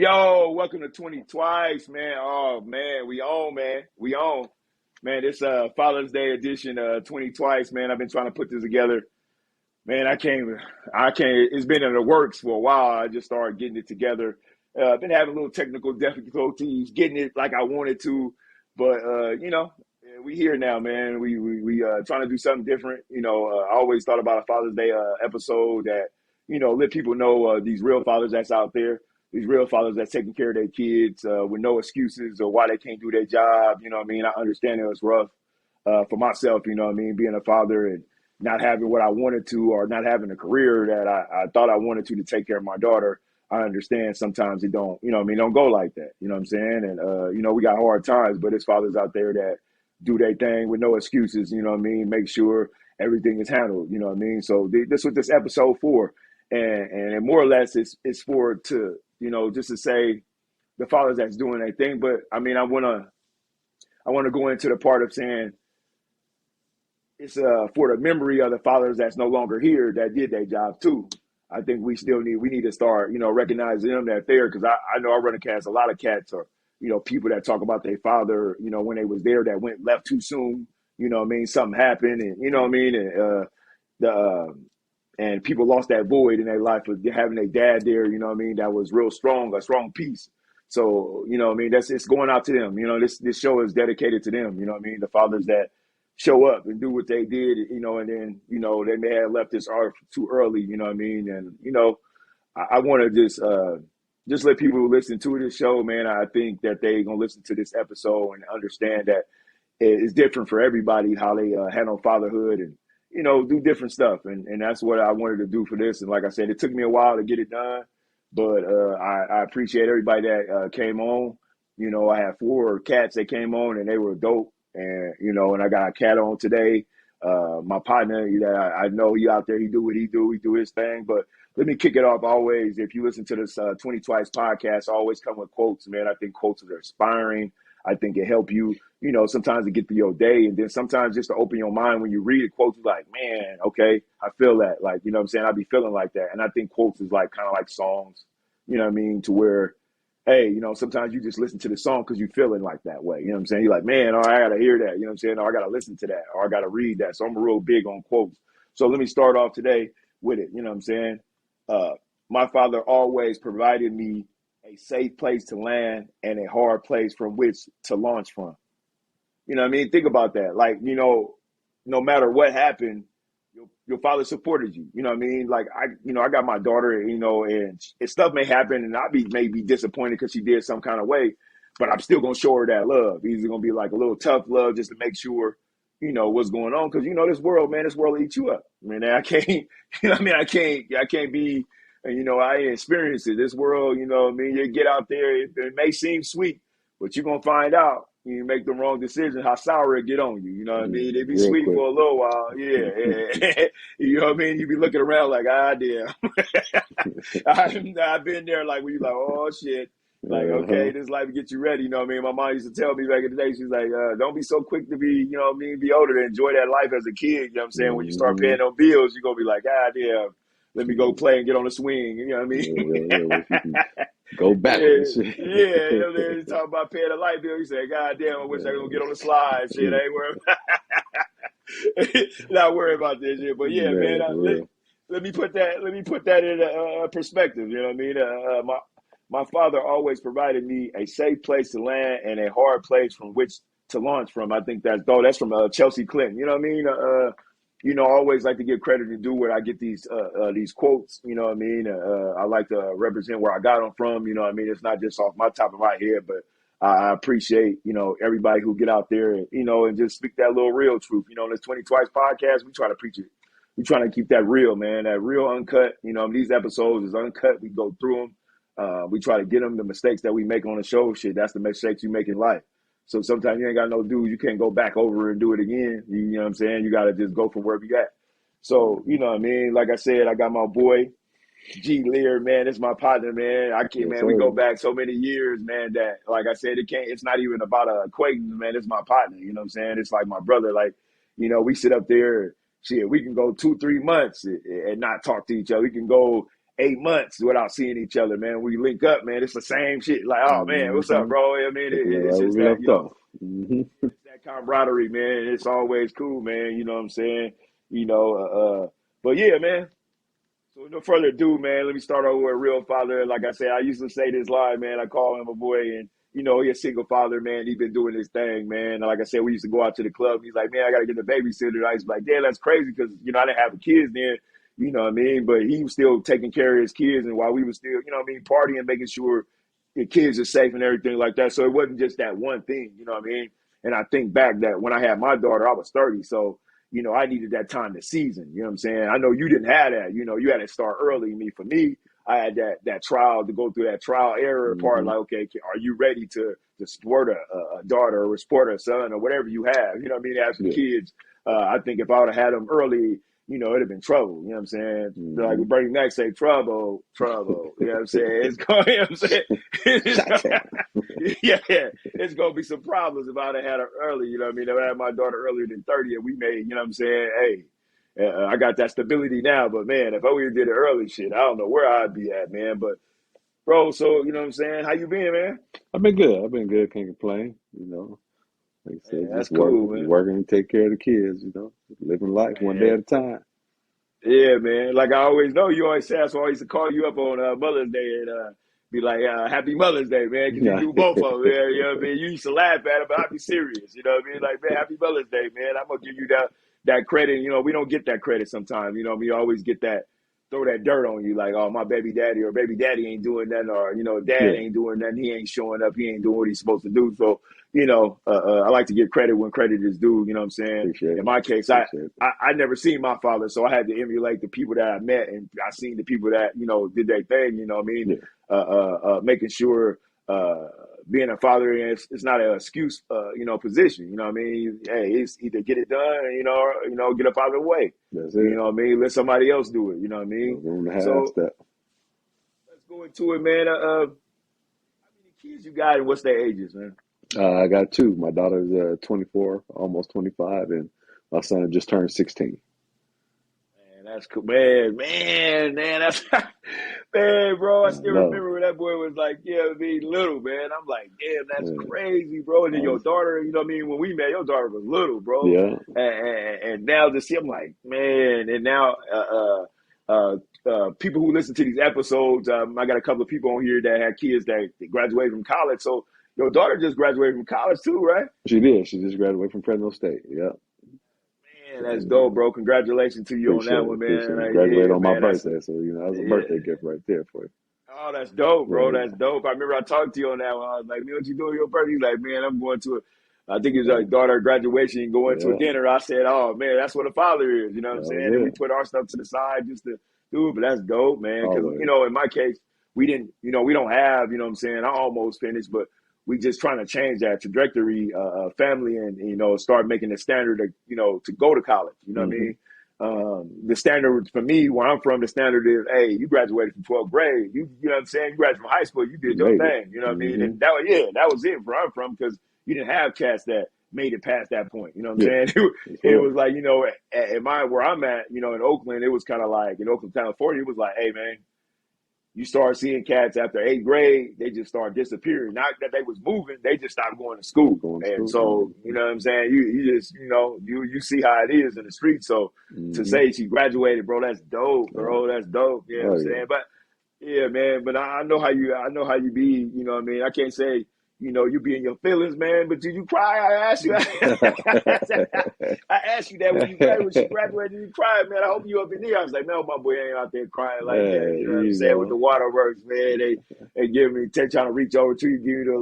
Yo, welcome to TwentyTwice, man. Oh man, we on, man. We on. Man, this Father's Day edition TwentyTwice, man. I've been trying to put this together. Man, I can't it's been in the works for a while. I just started getting it together. Been having a little technical difficulties getting it like I wanted to, but we here now, man. We trying to do something different. I always thought about a Father's Day episode that, let people know these real fathers that's out there, these real fathers that's taking care of their kids with no excuses or why they can't do their job. You know what I mean? I understand it was rough for myself, you know what I mean, being a father and not having what I wanted to, or not having a career that I thought I wanted to take care of my daughter. I understand sometimes it don't, don't go like that. You know what I'm saying? And, we got hard times, but there's fathers out there that do their thing with no excuses, you know what I mean? Make sure everything is handled, you know what I mean? So this is what this episode for. And more or less it's for to, just to say the fathers that's doing their thing. But I mean, I want to go into the part of saying, it's for the memory of the fathers that's no longer here that did their job too. I think we need to start, recognizing them that there, because I know I run across a lot of cats or, people that talk about their father, when they was there that left too soon, you know what I mean? Something happened and, you know what I mean? And, and people lost that void in their life of having their dad there, you know what I mean? That was real strong, a strong piece. So, you know what I mean? It's going out to them. This show is dedicated to them, you know what I mean? The fathers that show up and do what they did, and then, they may have left this art too early, you know what I mean? And, I want to just let people who listen to this show, man, I think that they going to listen to this episode and understand that it's different for everybody, how they handle fatherhood and, do different stuff. And that's what I wanted to do for this. And like I said, it took me a while to get it done, but I appreciate everybody that came on. I had 4 cats that came on and they were dope. And, and I got a cat on today. My partner, I know he out there, he do what he do his thing. But let me kick it off always. If you listen to this 20Twice podcast, I always come with quotes, man. I think quotes are inspiring. I think it help you, sometimes to get through your day. And then sometimes just to open your mind when you read a quote, you're like, man, okay, I feel that. Like, you know what I'm saying? I be feeling like that. And I think quotes is like kind of like songs, you know what I mean? To where, hey, sometimes you just listen to the song because you feeling like that way. You know what I'm saying? You're like, man, I got to hear that. You know what I'm saying? Or I got to listen to that. Or I got to read that. So I'm real big on quotes. So let me start off today with it. You know what I'm saying? My father always provided me a safe place to land and a hard place from which to launch from. You know what I mean? Think about that. Like, no matter what happened, your father supported you. You know what I mean? Like I got my daughter, and stuff may happen and may be disappointed because she did some kind of way, but I'm still going to show her that love. Either going to be like a little tough love just to make sure, what's going on. Cause this world will eat you up. I mean, I can't, I can't be, I experience it. This world, you get out there, it may seem sweet, but you're going to find out. You make the wrong decision, how sour it get on you. You know what I mean? They be Real sweet quick. for a little while. Yeah. You know what I mean? You be looking around like, damn. I've been there like, when you like, oh, shit. Like, okay, this life gets you ready. You know what I mean? My mom used to tell me back in the day, she's like, don't be so quick to be, be older to enjoy that life as a kid. You know what I'm saying? When you start paying those bills, you're going to be like, damn, let me go play and get on the swing. You know what I mean? Go backwards. They talk about paying a light bill. You say, God damn, I wish I could get on the slide. Shit, I ain't worried. Not worried about this shit. But yeah, man, let me put that in perspective. You know what I mean? My father always provided me a safe place to land and a hard place from which to launch from. I think that's from Chelsea Clinton. You know what I mean? I always like to give credit to do where I get these quotes, you know what I mean? I like to represent where I got them from, you know what I mean? It's not just off my top of my head, but I appreciate, everybody who get out there, and just speak that little real truth. This 20Twice podcast, we try to preach it. We trying to keep that real, man, that real uncut. These episodes is uncut. We go through them. We try to get them the mistakes that we make on the show. Shit, that's the mistakes you make in life. So sometimes you ain't got no dude. You can't go back over and do it again. You know what I'm saying? You got to just go from where we at. So, you know what I mean? Like I said, I got my boy, G Laird, man. It's my partner, man. We go back so many years, man, that, like I said, it's not even about an acquaintance, man. It's my partner. You know what I'm saying? It's like my brother. Like, we sit up there, shit, we can go 2-3 months and not talk to each other. We can go 8 months without seeing each other, man. We link up, man. It's the same shit. Like, oh man, what's up, Mm-hmm. bro? I mean, Picking it it's right where just we that, left off. Mm-hmm. it's that camaraderie, man. It's always cool, man. You know what I'm saying? You know, but yeah, man. So no further ado, man, let me start over with a real father. Like I said, I used to say this line, man. I call him a boy, and he's a single father, man. He's been doing his thing, man. And like I said, we used to go out to the club. He's like, man, I got to get the babysitter. I was like, damn, that's crazy because I didn't have kids then. You know what I mean? But he was still taking care of his kids, and while we were still, partying, making sure the kids are safe and everything like that. So it wasn't just that one thing. You know what I mean? And I think back that when I had my daughter, I was 30, so I needed that time to season. You know what I'm saying? I know you didn't have that. You had to start early. For me, I had that trial to go through that trial error part. Like, okay, are you ready to support a daughter or support a son or whatever you have? You know what I mean? Have some kids. I think if I would have had them early, it'd have been trouble. You know what I'm saying? Like Bernie Mac say, trouble, trouble. You know what I'm saying? It's going. You know what I'm saying? Yeah, it's gonna be some problems if I'd have had her early. You know what I mean? If I had my daughter earlier than 30, and we made, you know what I'm saying? Hey, I got that stability now, but man, if I would have did it early, shit, I don't know where I'd be at, man. But bro, so you know what I'm saying? How you been, man? I've been good. I've been good. Can't complain. Like I said, Man, that's just work, cool, man. working to take care of the kids. Living life one day Man, at a time. yeah, man. Like I always know, you always say that's why I used to call you up on Mother's Day and be like, Happy Mother's Day, man, because you Yeah, do both of them, man. You know what I mean? You used to laugh at it, but I'd be serious. You know what I mean? Like, man, Happy Mother's Day, man. I'm going to give you that credit. We don't get that credit sometimes. You know what I mean? You always get that, throw that dirt on you, like, oh, my baby daddy or baby daddy ain't doing nothing, or, dad yeah, ain't doing nothing. He ain't showing up. He ain't doing what he's supposed to do. So, I like to give credit when credit is due. You know what I'm saying? appreciate In it. my case, Appreciate it. I never seen my father, so I had to emulate the people that I met, and I seen the people that did their thing. You know what I mean? Yeah, Making sure being a father is it's not an excuse, position. You know what I mean? Hey, it's either get it done, or get up out of the way. that's You it. know what I mean? Let somebody else do it. You know what I No mean? room to half So step. let's go into it, man. How many kids you got, and what's their ages, man? I got two. My daughter's 24, almost 25, and my son just turned 16. Man, that's cool, man. That's man, bro. I I still know. remember when that boy was like, yeah, me little, man. I'm like, damn, that's Yeah, crazy, bro. And I then your was, daughter, you know what I mean? When we met, your daughter was little, bro. yeah, And now to see, I'm like, man. And now, people who listen to these episodes, I got a couple of people on here that had kids that graduated from college. So your daughter just graduated from college too, right? she did. She just graduated from Fresno State. Yeah. Man, So, that's dope, bro. Congratulations to you on that appreciate it. one, Appreciate man. it. Like, Graduated yeah, on my man. That's birthday, so that was a yeah. birthday gift right there for you. Oh, that's dope, bro. Yeah, That's dope. I remember I talked to you on that one. I was like, man, what you doing your birthday? He's like, man, I'm going to I think it was yeah, like daughter graduation and going to a yeah. dinner. I said, oh man, that's what a father is. You know what I'm That was saying? And we it. put our stuff to the side just to do it. But that's dope, man. Because Always. in my case, we didn't, we don't have, what I'm saying. I almost finished, but we just trying to change that trajectory, family, and start making the standard, to go to college. You know what I Hmm. mean? The standard for me, where I'm from, the standard is, hey, you graduated from 12th grade. You know what I'm saying? You graduated from high school. You You did your made it. thing. You know what I mean? Hmm. And that was it where I'm from, because you didn't have cats that made it past that point. You know what I'm Yeah, saying? that's It right. was like, where I'm at, in Oakland, it was kind of like, in Oakland, California, it was like, hey, man, you start seeing cats after 8th grade, they just start disappearing. Not that they was moving, they just stopped going to Stop school. going to And school. so, you know what I'm saying? You just, you see how it is in the street. So to Hmm. say she graduated, bro, that's dope, Yeah. bro. That's dope. You know what Oh I'm yeah. saying? But yeah, man, but I know how you be, you know what I mean? I can't say, you be in your feelings, man, but did you cry? I asked you. I asked you that when she graduated, you cried, man. I hope you up in there. I was like, no, my boy ain't out there crying like that. Hey, You know what I'm saying? With the waterworks, man, they give me trying to reach over to you, give you the yeah.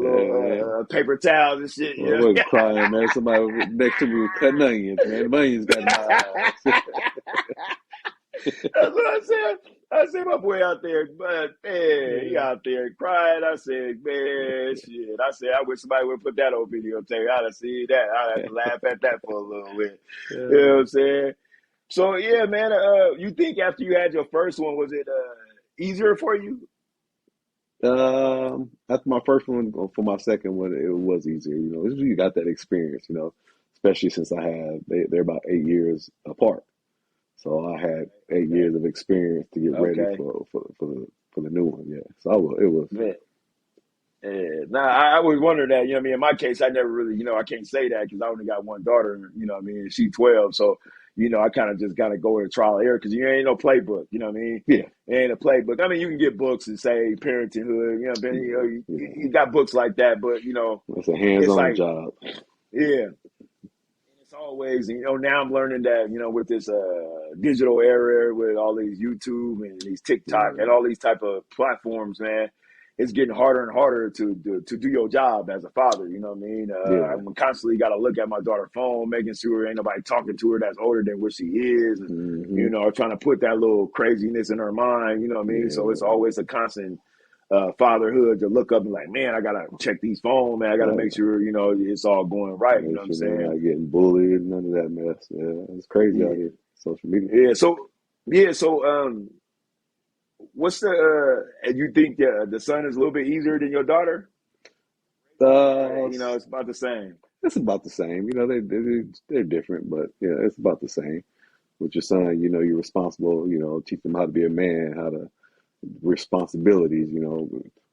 little paper towels and shit. Well, I You wasn't crying, man. Somebody next to me was cutting onions, man. The onions got in my eyes. That's what I said. I said, my boy out there, but man, he Yeah. out there crying. I said, man, shit. I said, I wish somebody would put that on videotape. I'd have seen that. I'd have to laugh at that for a little bit. You know what Yeah. I'm saying? So yeah, man. You think after you had your first one, was it easier for you? After my first one, for my second one, it was easier. You got that experience. Especially since they're about 8 years apart. So I had 8 years of experience to get ready Okay. for the new one. Yeah. So it was. Man. Yeah. Now I always wonder that, you know what I mean? In my case, I never really, I can't say that because I only got one daughter, you know what I mean? She's 12. So, I kind of just got to go with a trial and error because you ain't no playbook, you know what I mean? Yeah. It ain't a playbook. I mean, you can get books that say parenthood, you got books like that, but, It's a it's hands-on like, job. yeah. It's always, now I'm learning that, with this digital era, with all these YouTube and these TikTok and Yeah. all these type of platforms, man, it's getting harder and harder to do your job as a father. You know what I mean? Yeah. I'm constantly got to look at my daughter's phone, making sure ain't nobody talking to her that's older than what she is, and Hmm. trying to put that little craziness in her mind. You know what I mean? So it's Yeah. always a constant fatherhood to look up and like, man, I gotta check these phones, man. I gotta make Right. sure it's all going right. You know Make what I'm sure they're saying? not getting bullied, none of that mess. Yeah. It's crazy out Yeah. here. Social media. Yeah. So yeah. So what's the and you think the son is a little bit easier than your daughter? Or, Uh, it's about the same. it's about the same. They're different, but yeah, it's about the same. With your son, you're responsible. Teach them how to be a man, how to responsibilities.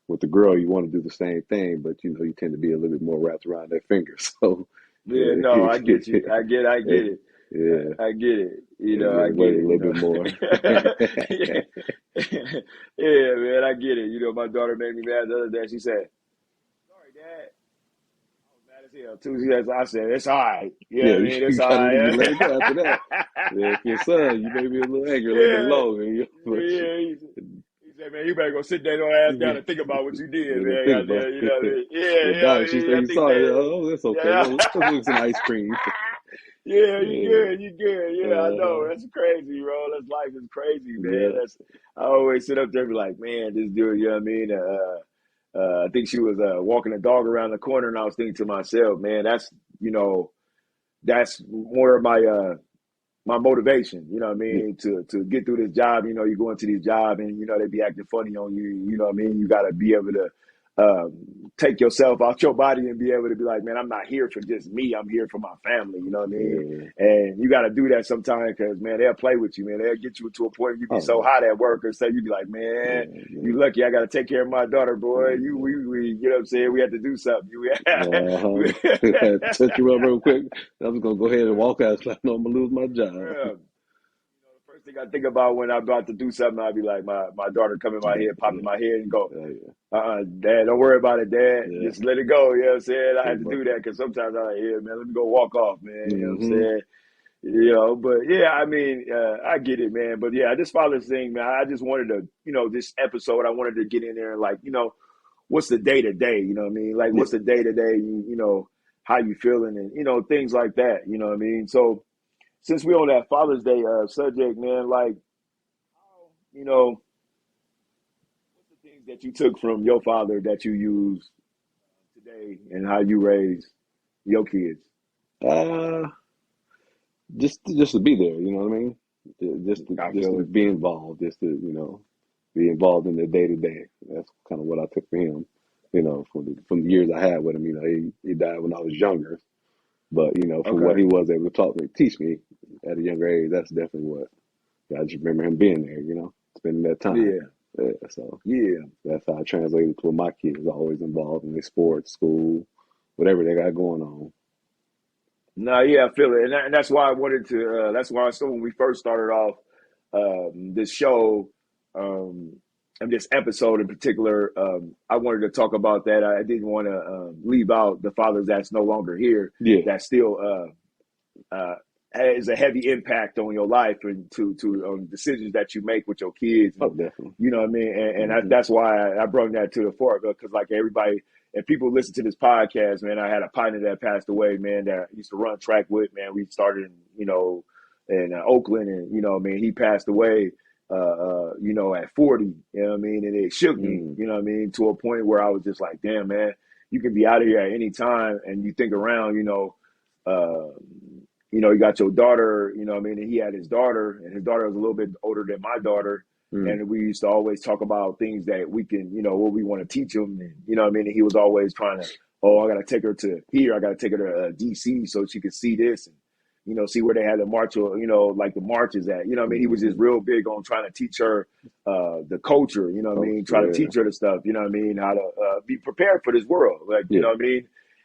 With the girl, you want to do the same thing, but you tend to be a little bit more wrapped around their fingers. So, Yeah. No, I get you. I get it. yeah, I get it. they I get get away a it. little bit more. Yeah. Yeah, man, I get it. My daughter made me mad the other day. She said, "Sorry, Dad." I was mad as hell too. I said, "It's all right." You know Yeah, what I you, mean? It's you all gotta you right. let it go after that. Yeah, if your son, you may be a little angry a little bit Yeah. longer, but you, Yeah. He said, "Man, you better go sit that your ass down yeah, and think about what you did, yeah, man." think Out about there, you know what I it. mean? Yeah, Your you know what I daughter, she mean? said I you think sorry. they, Oh, that's okay. yeah. Let's look some ice cream. Yeah, you Yeah, good, you good. Yeah, I know. uh, That's crazy, bro. That's life is crazy, man. yeah, I always sit up there and be like, man, this dude, you know what I mean? I think she was walking a dog around the corner, and I was thinking to myself, man, you know, that's more of my motivation, you know what I yeah, mean, to get through this job. You go into this job and they be acting funny on you, you know what I mean? You gotta be able to take yourself out your body and be able to be like, man, I'm not here for just me. I'm here for my family, you know what I mean? yeah. And you gotta do that sometimes because man, they'll play with you, man. They'll get you to a point where you be Oh so yeah, hot at work or say you be like, yeah, man, yeah, you lucky I gotta take care of my daughter, boy. yeah. We you know what I'm saying? We had to do something. Uh-huh. Touch you up real quick. I was gonna go ahead and walk out. Like, no, I'm gonna lose my job. Yeah. The first thing I think about when I'm about to do something, I'd be like, my daughter come in my head, pop in Yeah, my head, and go, yeah, Dad, don't worry about it, Dad. yeah. Just let it go. You know what I'm saying? I Pretty had to much. do that because sometimes I'm like, yeah, man, let me go walk off, man. You know what I'm Mm-hmm. saying? But yeah, I mean, I get it, man. But yeah, this father's thing, man, I just wanted to, this episode, I wanted to get in there and like, what's the day to day? You know what I mean? Like, Yeah, what's the day to day? How you feeling and, things like that. You know what I mean? So since we on that Father's Day subject, man, like, you know, what's the things that you took from your father that you use today and how you raise your kids? uh, just to be there. You know what I mean? I Just to feel it. be involved. Just to be involved in the day to day. That's kind of what I took for him. From the years I had with him. He died when I was younger, but for what Okay. he was able to teach me at a younger age, that's definitely what. I just remember him being there. Spending that time. Yeah. Yeah, so Yeah. that's how I translated to my kids. Always involved in their sports, school, whatever they got going on. No, yeah, I feel it. And that's why I wanted to, that's why I said when we first started off this show, and this episode in particular, I wanted to talk about that. I didn't want to leave out the fathers that's no longer here, Yeah. that still uh, has a heavy impact on your life and to decisions that you make with your kids. Oh, And definitely. you know what I mean? And Hmm. that's why I brought that to the fore because like everybody, and people listen to this podcast, man, I had a partner that passed away, man, that I used to run track with, man. We started, in Oakland and, I mean, he passed away, at 40, you know what I mean? And it shook me, Mm. you know what I mean? To a point where I was just like, damn, man, you can be out of here at any time. And you think around, uh, you got your daughter, what I mean? And he had his daughter, and his daughter was a little bit older than my daughter. Mm. And we used to always talk about things that we can, what we want to teach him. And, what I mean? And he was always trying to, oh, I got to take her to here. I got to take her to DC so she could see this. And, see where they had the march, or, like the marches at. He was just real big on trying to teach her the culture, try to Yeah. teach her the stuff, how to be prepared for this world. Like, Yeah.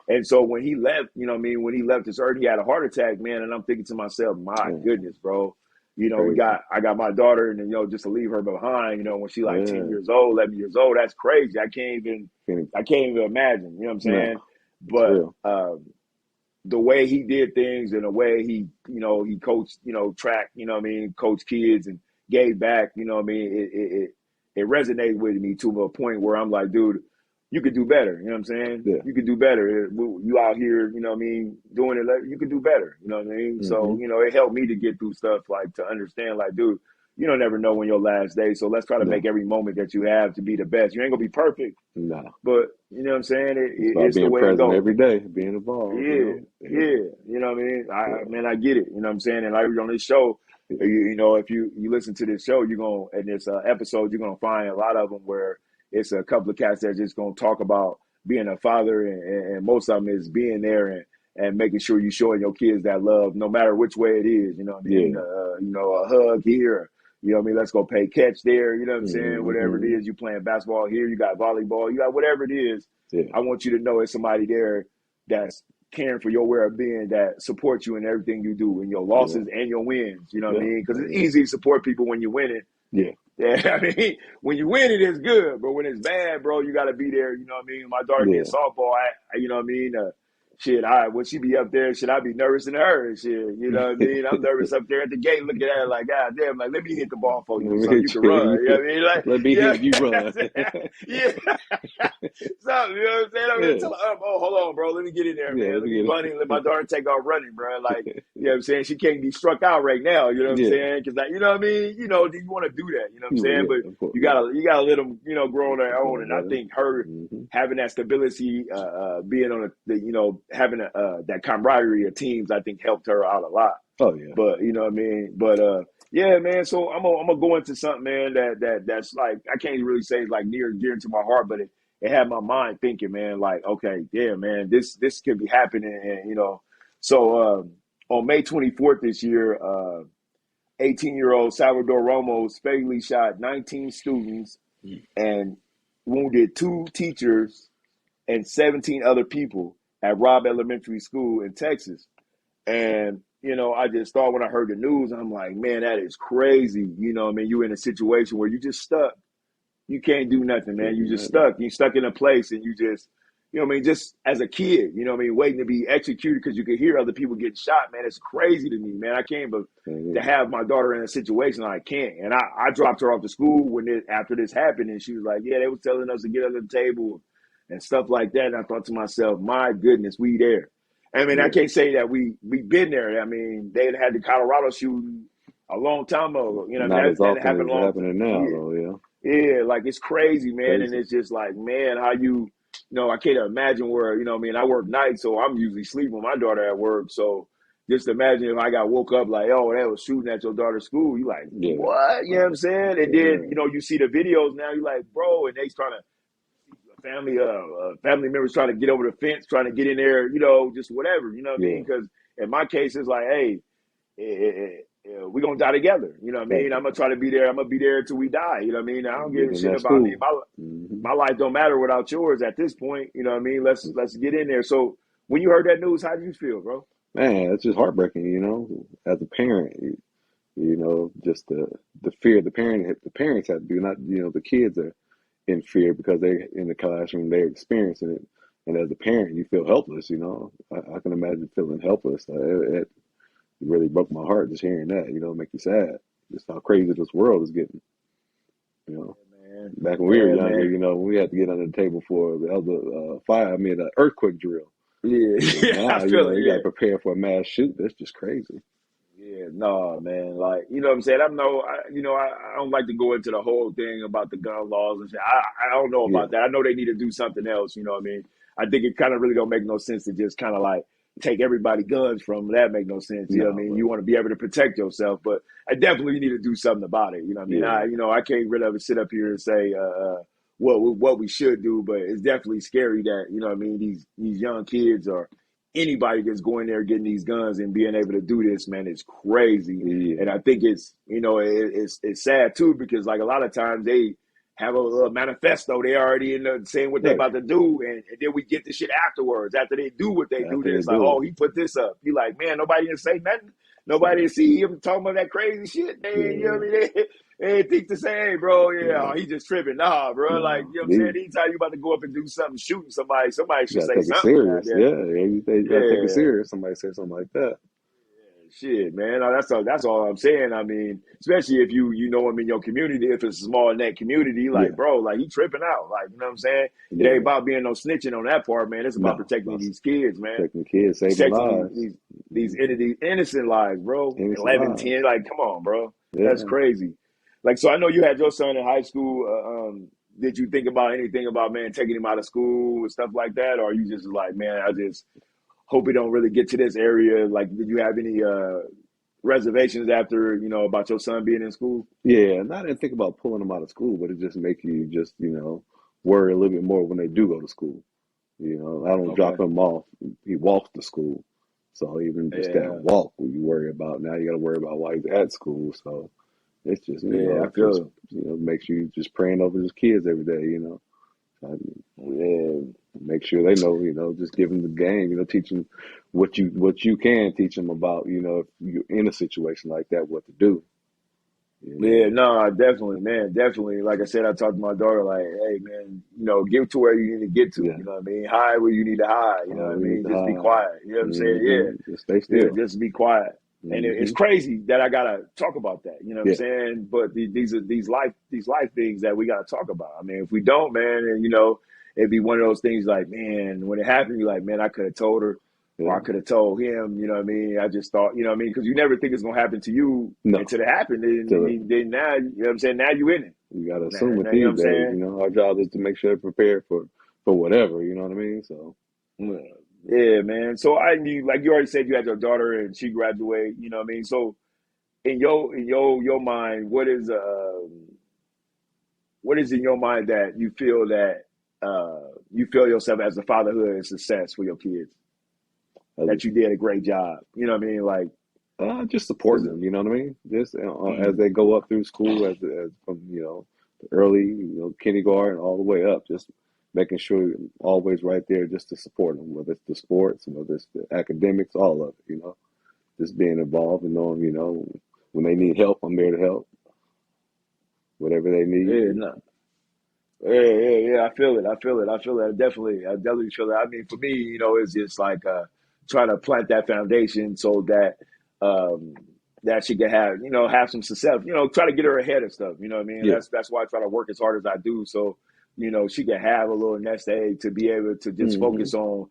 And so when he left, when he left this earth, he had a heart attack, man. And I'm thinking to myself, my Man, goodness, bro. crazy. I got my daughter, and just to leave her behind, when she like 10 Yeah. years old, 11 years old, that's crazy. Can't- I can't even imagine, you know what I'm No, saying? it's But real. the way he did things, and the way he coached, track, coached kids and gave back, it resonated with me to a point where I'm like, dude, you could do better. You know what I'm saying? Yeah. You could do better. You out here, doing it. You could do better. You know what I mean? So, Hmm. it helped me to get through stuff, like, to understand, like, dude, you don't never know when your last day. So let's try to make No, every moment that you have to be the best. You ain't gonna be perfect, no. but you know what I'm saying? It's about It's the being way it present goes. every day, being involved, Yeah, Yeah. yeah. You know what I mean? Yeah. Man, I get it. You know what I'm saying? And like on this show, Yeah. if you listen to this show, in this episode, you're gonna find a lot of them where it's a couple of cats that just gonna talk about being a father, and most of them is being there and making sure you showing your kids that love, no matter which way it is. You know what I mean? Yeah. A hug here. You know what I mean? Let's go play catch there. You know what I'm saying? Whatever it Hmm. is, you playing basketball here, you got volleyball, you got whatever it is. Yeah. I want you to know it's somebody there that's caring for your well-being, that supports you in everything you do, in your Yeah. losses and your wins. You know what I Yeah. mean? Because it's Yeah. easy to support people when you're winning. Yeah. Yeah, I mean, when you win it, it's good, but when it's bad, bro, you got to be there. You know what I mean? My daughter Yeah. gets softball. You know what I mean? When she be up there, should I be nervous in her and shit? You know what I mean? I'm nervous up there at the gate looking at her like, God damn, like, let me hit the ball for you Let me so you hit can run. You know you. what I mean? Like, Let me yeah, hit you run. yeah. So, you know what I'm saying? I'm gonna Yeah. tell her, oh, hold on, bro. Let me get in there, Yeah. man. Let Let me me bunny, let my daughter take off running, bro. Like, get you know what I'm saying? She can't be struck out right now. You know what I'm Yeah. saying? Because, like, you know what I mean? You want to do that. You know what I'm saying? Yeah. But Of course. you Yeah. gotta let them, grow on their own. And I Let him. think her Hmm. having that stability, being on having that camaraderie of teams, I think helped her out a lot. Oh yeah. But you know what I mean. But yeah, man. So I'm gonna go into something, man. That's like, I can't really say it's like near and dear to my heart, but it had my mind thinking, man. Like, okay, yeah, man. This could be happening, and So on May 24th this year, 18-year-old Salvador Ramos fatally shot 19 students and wounded 2 teachers and 17 other people at Robb Elementary School in Texas. And, I just thought, when I heard the news, I'm like, man, that is crazy. You know what I mean? You're in a situation where you just stuck. You can't do nothing, man. Can't You do just nothing. stuck. You stuck in a place, and you just, just as a kid, waiting to be executed because you could hear other people getting shot, man. It's crazy to me, man. I can't, but to Can't- have my daughter in a situation, I can't. And I dropped her off to school after this happened, and she was like, yeah, they was telling us to get under the table and stuff like that. And I thought to myself, my goodness, we there. I mean, I Yeah. can't say that we been there. I mean, they had the Colorado shooting a long time ago. You know what I Not mean? as That often happened as a long time. happening now, Yeah. though. Yeah. Yeah, like, it's crazy, man. And Crazy. it's just like, man, how I can't imagine where, I mean, I work nights, so I'm usually sleeping with my daughter at work. So just imagine if I got woke up like, oh, they was shooting at your daughter's school. You like, Yeah. what? You know what I'm saying? And then, Yeah. you see the videos now, you like, bro, and they trying to, family members trying to get over the fence, trying to get in there, just whatever, you know what I Yeah. mean? Because in my case, it's like, hey, we're gonna die together. You know what I mean? I'm Exactly. gonna try to be there. I'm gonna be there until we die. You know what I mean? I don't give Get a in shit that about me. school. Hmm. My life don't matter without yours at this point. You know what I mean? Let's get in there. So when you heard that news, how did you feel, bro? Man, it's just heartbreaking. As a parent, just the fear the parents have to do. Not the kids are in fear because they're in the classroom, they're experiencing it, and as a parent, you feel helpless. I can imagine feeling helpless. It really broke my heart just hearing that. Make you sad. Just how crazy this world is getting. You know, Man, back when we were yeah, younger, man, when we had to get under the table for the other fire. I mean, an earthquake drill. yeah, And yeah. I now, feel it. you got to Yeah. prepare for a mass shoot. That's just crazy. Yeah, no, man. Like, you know what I'm saying? I don't like to go into the whole thing about the gun laws and shit. I don't know Yeah. about that. I know they need to do something else. You know what I mean? I think it kind of really don't make no sense to just kind of like take everybody guns from them. That make no sense. You know what I No, mean? but You want to be able to protect yourself, but I definitely need to do something about it. You know what I mean? yeah, I can't really sit up here and say what we should do, but it's definitely scary that, you know what I mean, these young kids are anybody that's going there getting these guns and being able to do this, man, is crazy. Yeah, And I think it's, it's sad too, because like a lot of times they have a little manifesto. They already in the saying what they right. about to do. And then we get the shit afterwards. After they do what they do, After then they it's like, do oh, it, he put this up. You like, man, nobody didn't say nothing. Nobody didn't see him talking about that crazy shit. They, you know yeah, what I mean? They think to say, hey, bro, yeah, yeah. he just tripping. Nah, bro. Like, No, you know what I'm saying? these Anytime you about to go up and do something, shooting somebody you should gotta say take it something out serious. there. Yeah, you gotta take it Yeah. serious. Somebody said something like that. Shit, man. That's all I'm saying. I mean, especially if you know him in your community, if it's a small net community, like, Yeah, bro, like he tripping out. Like, you know what I'm saying? It ain't yeah. about being no snitching on that part, man. It's about No, protecting about these kids, man. protecting kids, saving Protecting lives. these Hmm. innocent lives, bro. Innocent 11, lives. 10, like, come on, bro. That's Yeah. crazy. Like, so I know you had your son in high school. Did you think about anything about, man, taking him out of school and stuff like that? Or are you just like, man, I just hope he don't really get to this area? Like, did you have any reservations after, about your son being in school? Yeah, and I didn't think about pulling them out of school, but it just make you just, worry a little bit more when they do go to school. I don't Okay. drop him off. He walks to school. So even just that Yeah. walk you worry about. Now you gotta worry about while he's at school. So it's just, Yeah, I just feel it. makes you just praying over his kids every day. I Yeah. make sure they know, just give them the game, teach them what you can teach them about, if you're in a situation like that, what to do, you Yeah, know. no, definitely, man, definitely. Like I said, I talked to my daughter, like, hey, man, get to where you need to get to. Yeah. You know what I mean? Hide where you need to hide. You know what I We need mean? to Just be hide. quiet. You know what I'm saying? Yeah, Just stay yeah, still. just be quiet. And it's Hmm. crazy that I gotta talk about that. You know what I'm Yeah. saying? But these are these life things that we gotta talk about. I mean, if we don't, man, and it'd be one of those things like, man, when it happened, you're like, man, I could have told her, or I Yeah. could have told him. You know what I mean? I just thought, you know what I mean? Because you never think it's gonna happen to you No. until it happened. So Then now, you know what I'm saying? Now you in it. we gotta Now, assume it you know what these I'm days, saying? our job is to make sure they're prepared for whatever, you know what I mean? So Yeah, yeah, man. So I mean, like you already said, you had your daughter and she graduated. You know what I mean? So in your mind, what is in your mind that you feel yourself as a fatherhood and success for your kids, as that you did a great job. You know what I mean? Like, just is supporting it? them, you know what I mean? Just as Mm, they go up through school, as from early, kindergarten all the way up, just making sure you're always right there just to support them, whether it's the sports, whether it's the academics, all of it, just being involved and knowing, when they need help, I'm there to help, whatever they need. yeah, no. Yeah. I feel it. I feel it. I feel it. I definitely feel it. I mean, for me, it's just like trying to plant that foundation so that um, that she can have some success. Try to get her ahead of stuff. You know what I mean? Yeah. That's why I try to work as hard as I do. So she can have a little nest egg to be able to just Hmm. focus on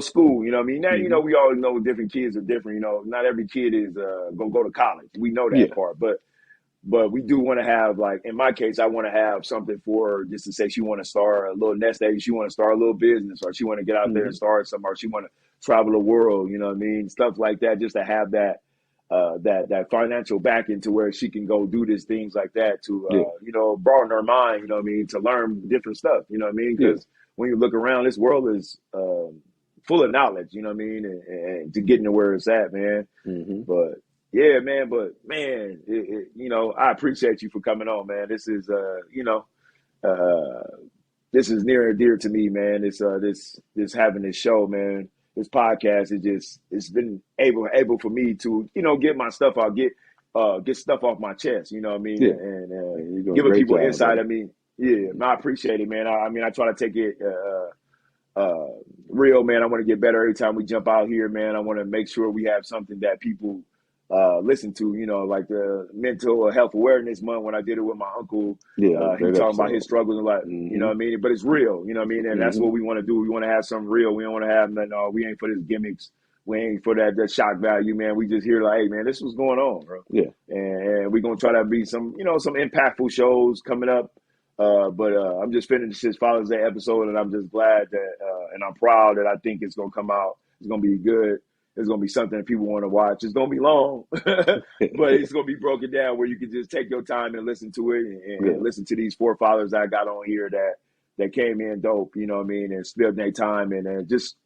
school. You know what I mean? Now Hmm. we all know different kids are different. Not every kid is gonna go to college. We know that Yeah. part, but we do want to have, like, in my case, I want to have something for her, just to say she want to start a little nest egg, she want to start a little business, or she want to get out there and Hmm. start something, or she want to travel the world, you know what I mean? Stuff like that, just to have that financial backing to where she can go do these things like that to Yeah. broaden her mind, you know what I mean, to learn different stuff, you know what I mean? Yeah. Because when you look around, this world is full of knowledge, you know what I mean, and to getting to where it's at, man. Hmm. But yeah, man. But man, I appreciate you for coming on, man. This is, uh, this is near and dear to me, man. This having this show, man. This podcast is it's been able for me to get my stuff out, get stuff off my chest. You know what I mean, Yeah. and And you're doing a giving great people job, insight. brother. I mean, yeah, man, I appreciate it, man. I mean, I try to take it. Uh, Real, man. I want to get better every time we jump out here, man. I want to make sure we have something that people listen to, like the mental health awareness month when I did it with my uncle. Yeah, that was a He great talking about his episode. struggles and like, you know Hmm. what I mean? But it's real, you know what I mean? And that's Hmm. what we want to do. We want to have something real. We don't want to have nothing. We ain't for this gimmicks. We ain't for that shock value, man. We just hear like, hey, man, this was going on, bro. Yeah. And we're going to try to be some impactful shows coming up. But I'm just finishing this Father's Day episode, and I'm just glad that, and I'm proud that I think it's gonna come out. It's gonna be good. It's gonna be something that people want to watch. It's gonna be long, but it's gonna be broken down where you can just take your time and listen to it, and Yeah. listen to these four fathers I got on here that came in dope. You know what I mean, and spilled their time, and just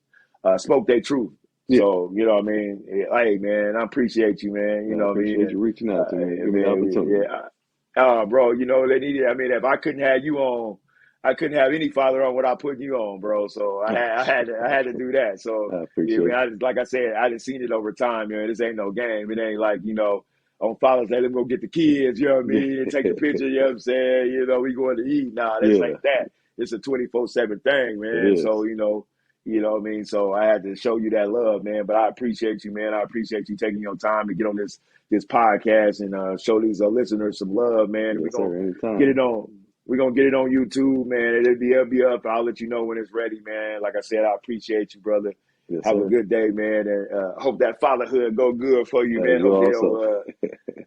spoke their truth. Yeah. So, you know what I mean? Hey, man, I appreciate you, man. You I know what I mean? appreciate you reaching out to me and give me the Man, opportunity. yeah. Bro, you know, they needed, I mean, if I couldn't have you on, I couldn't have any father on without putting you on, bro. So I had to do that. So, I yeah, appreciate man, like I said, I done seen it over time, man. This ain't no game. It ain't like, you know, on Father's Day, let me go get the kids, you know what I mean, and take the it. picture, you know what I'm saying? You know, we going to eat. Nah, this Yeah, ain't that. It's a 24/7 thing, it man. is. So, you know what I mean? So I had to show you that love, man. But I appreciate you, man. I appreciate you taking your time to get on this podcast and show these listeners some love, man. We're Yes, gonna sir. get Anytime. it on. We're gonna get it on YouTube, man. It'll be up. I'll let you know when it's ready, man. Like I said, I appreciate you, brother. Yes, Have a sir. good day, man, and hope that fatherhood go good for you, Hey, man. you Hope they also. don't.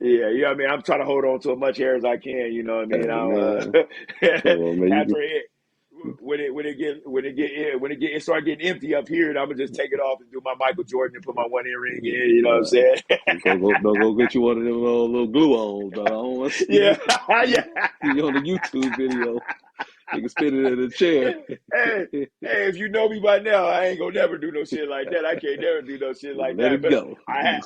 Yeah, you know what I mean. I'm trying to hold on to as much hair as I can. You know what I Hey, mean. man. Well, man, you After it, when it start getting empty up here, I'm gonna just take it off and do my Michael Jordan and put my one earring in. You know what I'm uh, saying? don't go get you one of them little glue ons. I don't want to Yeah, see yeah. you on the YouTube video. You can spin it in a chair. Hey, if you know me by now, I ain't gonna never do no shit like that. I can't never do no shit like Let that. it But go. I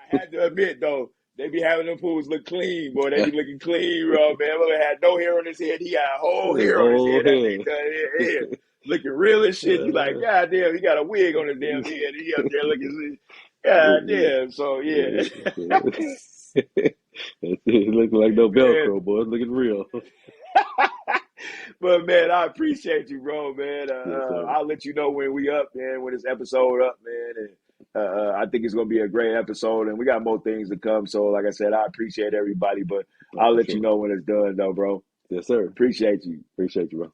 had to admit though, they be having them fools look clean, boy. They be looking clean, bro. Man, Mother had no hair on his head. He had a whole His hair on his whole head after he head. done his hair. Looking real as shit. You like, Uh, God damn, he got a wig on his damn head. He up there looking, God damn. So yeah, It looking like no man. Velcro, boy. It's looking real. But man, I appreciate you, bro, man. Yes, sir. I'll let you know when we up, man, when this episode up, man. And I think it's gonna be a great episode, and we got more things to come. So, like I said, I appreciate everybody, but Oh, I'll for let you sure. know when it's done, though, bro. Yes, sir. Appreciate you. Appreciate you, bro.